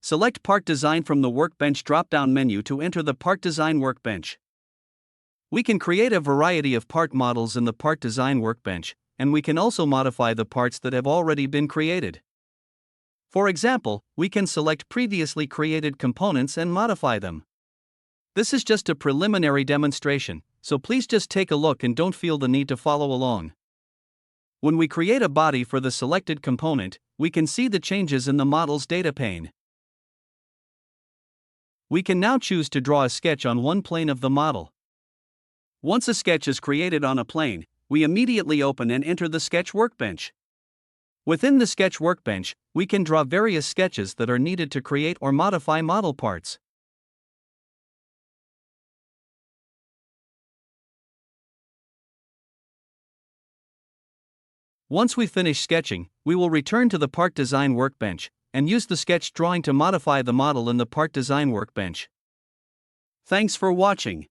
Select Part Design from the Workbench drop-down menu to enter the Part Design workbench. We can create a variety of part models in the Part Design workbench, and we can also modify the parts that have already been created. For example, we can select previously created components and modify them. This is just a preliminary demonstration, so please just take a look and don't feel the need to follow along. When we create a body for the selected component, we can see the changes in the model's data pane. We can now choose to draw a sketch on one plane of the model. Once a sketch is created on a plane, we immediately open and enter the Sketch workbench. Within the Sketch workbench, we can draw various sketches that are needed to create or modify model parts. Once we finish sketching, we will return to the Part Design workbench and use the sketch drawing to modify the model in the Part Design workbench. Thanks for watching.